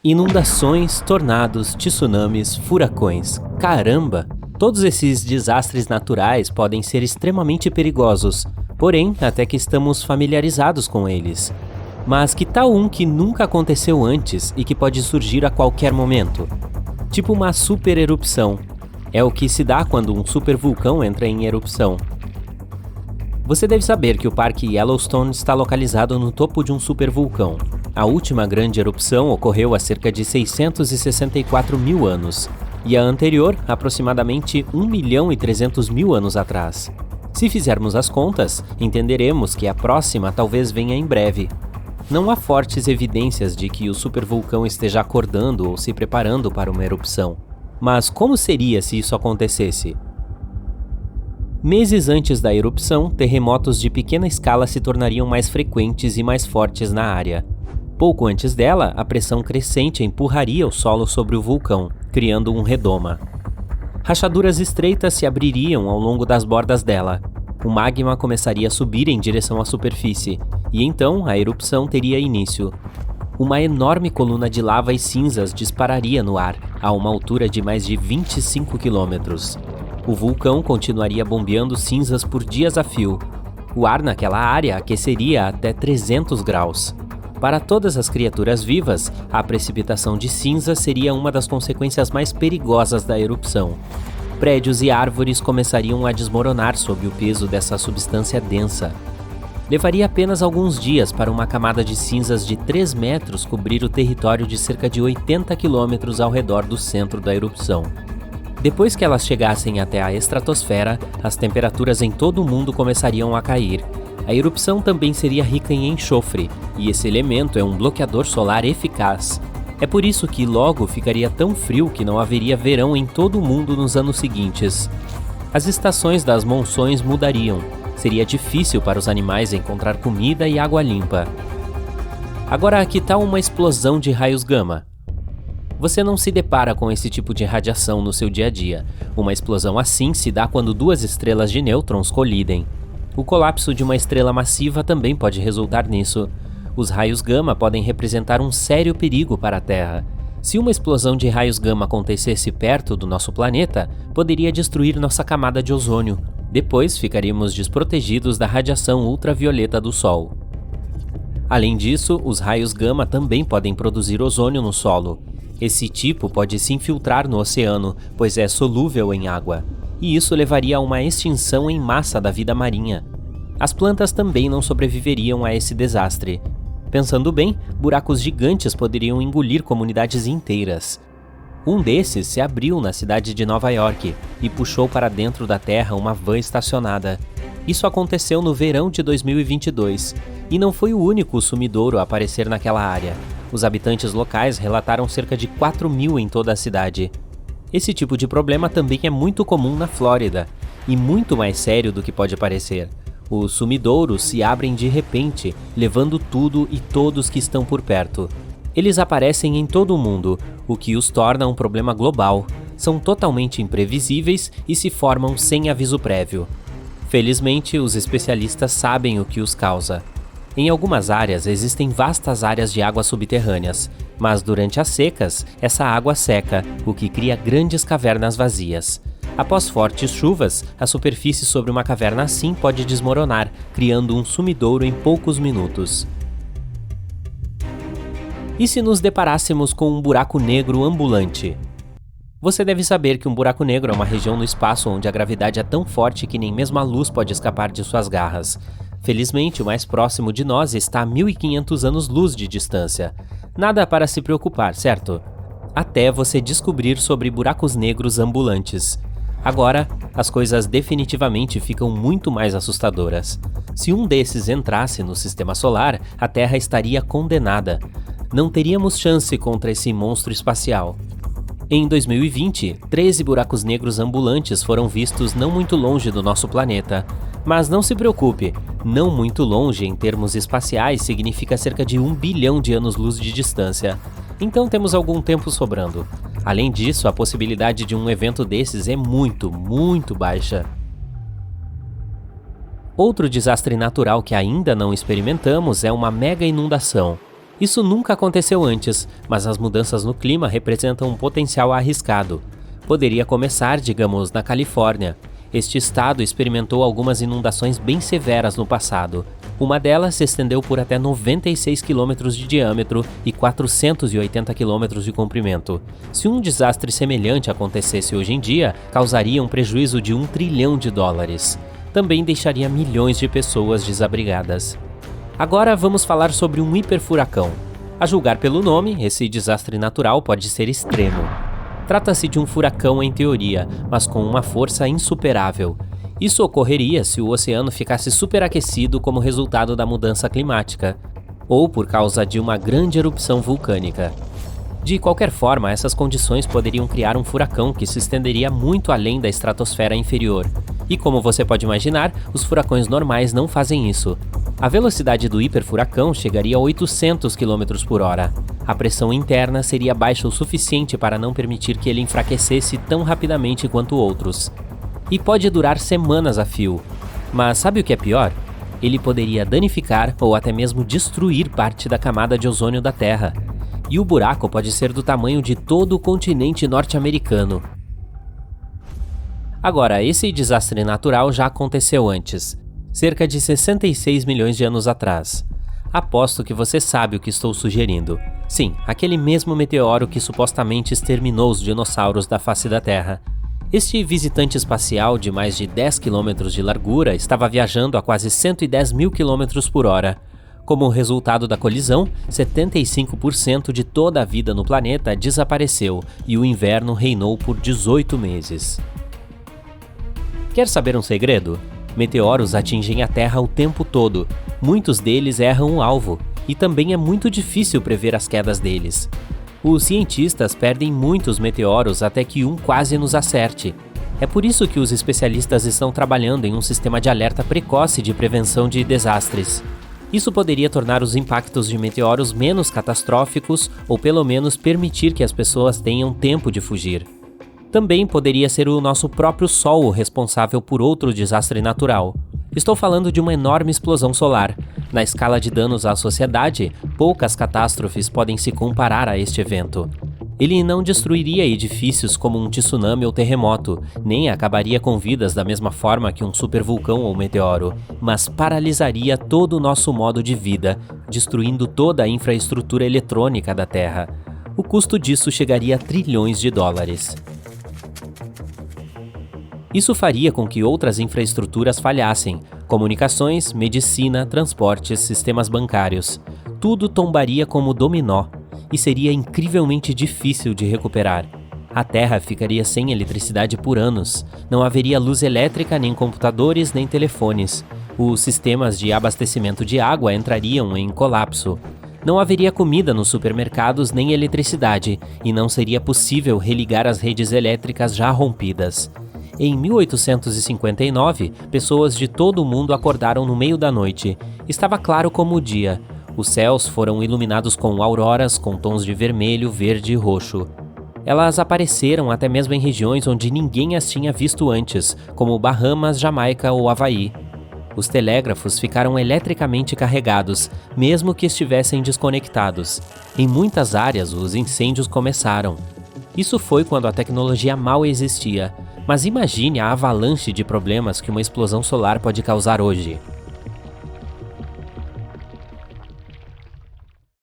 Inundações, tornados, tsunamis, furacões. Caramba! Todos esses desastres naturais podem ser extremamente perigosos, porém, até que estamos familiarizados com eles. Mas que tal um que nunca aconteceu antes e que pode surgir a qualquer momento? Tipo uma super erupção. É o que se dá quando um supervulcão entra em erupção. Você deve saber que o Parque Yellowstone está localizado no topo de um supervulcão. A última grande erupção ocorreu há cerca de 664 mil anos, e a anterior aproximadamente 1.300.000 anos atrás. Se fizermos as contas, entenderemos que a próxima talvez venha em breve. Não há fortes evidências de que o supervulcão esteja acordando ou se preparando para uma erupção. Mas como seria se isso acontecesse? Meses antes da erupção, terremotos de pequena escala se tornariam mais frequentes e mais fortes na área. Pouco antes dela, a pressão crescente empurraria o solo sobre o vulcão, criando um redoma. Rachaduras estreitas se abririam ao longo das bordas dela. O magma começaria a subir em direção à superfície, e então a erupção teria início. Uma enorme coluna de lava e cinzas dispararia no ar, a uma altura de mais de 25 quilômetros. O vulcão continuaria bombeando cinzas por dias a fio. O ar naquela área aqueceria até 300 graus. Para todas as criaturas vivas, a precipitação de cinza seria uma das consequências mais perigosas da erupção. Prédios e árvores começariam a desmoronar sob o peso dessa substância densa. Levaria apenas alguns dias para uma camada de cinzas de 3 metros cobrir o território de cerca de 80 quilômetros ao redor do centro da erupção. Depois que elas chegassem até a estratosfera, as temperaturas em todo o mundo começariam a cair. A erupção também seria rica em enxofre, e esse elemento é um bloqueador solar eficaz. É por isso que logo ficaria tão frio que não haveria verão em todo o mundo nos anos seguintes. As estações das monções mudariam. Seria difícil para os animais encontrar comida e água limpa. Agora, que tal uma explosão de raios gama? Você não se depara com esse tipo de radiação no seu dia a dia. Uma explosão assim se dá quando duas estrelas de nêutrons colidem. O colapso de uma estrela massiva também pode resultar nisso. Os raios gama podem representar um sério perigo para a Terra. Se uma explosão de raios gama acontecesse perto do nosso planeta, poderia destruir nossa camada de ozônio. Depois ficaríamos desprotegidos da radiação ultravioleta do Sol. Além disso, os raios gama também podem produzir ozônio no solo. Esse tipo pode se infiltrar no oceano, pois é solúvel em água, e isso levaria a uma extinção em massa da vida marinha. As plantas também não sobreviveriam a esse desastre. Pensando bem, buracos gigantes poderiam engolir comunidades inteiras. Um desses se abriu na cidade de Nova York e puxou para dentro da terra uma van estacionada. Isso aconteceu no verão de 2022, e não foi o único sumidouro a aparecer naquela área. Os habitantes locais relataram cerca de 4.000 em toda a cidade. Esse tipo de problema também é muito comum na Flórida, e muito mais sério do que pode parecer. Os sumidouros se abrem de repente, levando tudo e todos que estão por perto. Eles aparecem em todo o mundo, o que os torna um problema global. São totalmente imprevisíveis e se formam sem aviso prévio. Felizmente, os especialistas sabem o que os causa. Em algumas áreas existem vastas áreas de águas subterrâneas, mas durante as secas, essa água seca, o que cria grandes cavernas vazias. Após fortes chuvas, a superfície sobre uma caverna assim pode desmoronar, criando um sumidouro em poucos minutos. E se nos deparássemos com um buraco negro ambulante? Você deve saber que um buraco negro é uma região no espaço onde a gravidade é tão forte que nem mesmo a luz pode escapar de suas garras. Felizmente, o mais próximo de nós está a 1.500 anos-luz de distância. Nada para se preocupar, certo? Até você descobrir sobre buracos negros ambulantes. Agora, as coisas definitivamente ficam muito mais assustadoras. Se um desses entrasse no sistema solar, a Terra estaria condenada. Não teríamos chance contra esse monstro espacial. Em 2020, 13 buracos negros ambulantes foram vistos não muito longe do nosso planeta. Mas não se preocupe, não muito longe em termos espaciais significa cerca de 1 bilhão de anos-luz de distância. Então temos algum tempo sobrando. Além disso, a possibilidade de um evento desses é muito, muito baixa. Outro desastre natural que ainda não experimentamos é uma mega inundação. Isso nunca aconteceu antes, mas as mudanças no clima representam um potencial arriscado. Poderia começar, digamos, na Califórnia. Este estado experimentou algumas inundações bem severas no passado. Uma delas se estendeu por até 96 quilômetros de diâmetro e 480 quilômetros de comprimento. Se um desastre semelhante acontecesse hoje em dia, causaria um prejuízo de US$ 1 trilhão. Também deixaria milhões de pessoas desabrigadas. Agora vamos falar sobre um hiperfuracão. A julgar pelo nome, esse desastre natural pode ser extremo. Trata-se de um furacão em teoria, mas com uma força insuperável. Isso ocorreria se o oceano ficasse superaquecido como resultado da mudança climática, ou por causa de uma grande erupção vulcânica. De qualquer forma, essas condições poderiam criar um furacão que se estenderia muito além da estratosfera inferior. E como você pode imaginar, os furacões normais não fazem isso. A velocidade do hiperfuracão chegaria a 800 km por hora. A pressão interna seria baixa o suficiente para não permitir que ele enfraquecesse tão rapidamente quanto outros. E pode durar semanas a fio. Mas sabe o que é pior? Ele poderia danificar ou até mesmo destruir parte da camada de ozônio da Terra. E o buraco pode ser do tamanho de todo o continente norte-americano. Agora, esse desastre natural já aconteceu antes, cerca de 66 milhões de anos atrás. Aposto que você sabe o que estou sugerindo. Sim, aquele mesmo meteoro que supostamente exterminou os dinossauros da face da Terra. Este visitante espacial de mais de 10 km de largura estava viajando a quase 110 mil km por hora. Como resultado da colisão, 75% de toda a vida no planeta desapareceu e o inverno reinou por 18 meses. Quer saber um segredo? Meteoros atingem a Terra o tempo todo. Muitos deles erram o alvo, e também é muito difícil prever as quedas deles. Os cientistas perdem muitos meteoros até que um quase nos acerte. É por isso que os especialistas estão trabalhando em um sistema de alerta precoce de prevenção de desastres. Isso poderia tornar os impactos de meteoros menos catastróficos ou pelo menos permitir que as pessoas tenham tempo de fugir. Também poderia ser o nosso próprio Sol o responsável por outro desastre natural. Estou falando de uma enorme explosão solar. Na escala de danos à sociedade, poucas catástrofes podem se comparar a este evento. Ele não destruiria edifícios como um tsunami ou terremoto, nem acabaria com vidas da mesma forma que um supervulcão ou meteoro, mas paralisaria todo o nosso modo de vida, destruindo toda a infraestrutura eletrônica da Terra. O custo disso chegaria a trilhões de dólares. Isso faria com que outras infraestruturas falhassem, comunicações, medicina, transportes, sistemas bancários. Tudo tombaria como dominó, e seria incrivelmente difícil de recuperar. A Terra ficaria sem eletricidade por anos, não haveria luz elétrica, nem computadores, nem telefones. Os sistemas de abastecimento de água entrariam em colapso. Não haveria comida nos supermercados nem eletricidade, e não seria possível religar as redes elétricas já rompidas. Em 1859, pessoas de todo o mundo acordaram no meio da noite. Estava claro como o dia. Os céus foram iluminados com auroras com tons de vermelho, verde e roxo. Elas apareceram até mesmo em regiões onde ninguém as tinha visto antes, como Bahamas, Jamaica ou Havaí. Os telégrafos ficaram eletricamente carregados, mesmo que estivessem desconectados. Em muitas áreas, os incêndios começaram. Isso foi quando a tecnologia mal existia. Mas imagine a avalanche de problemas que uma explosão solar pode causar hoje.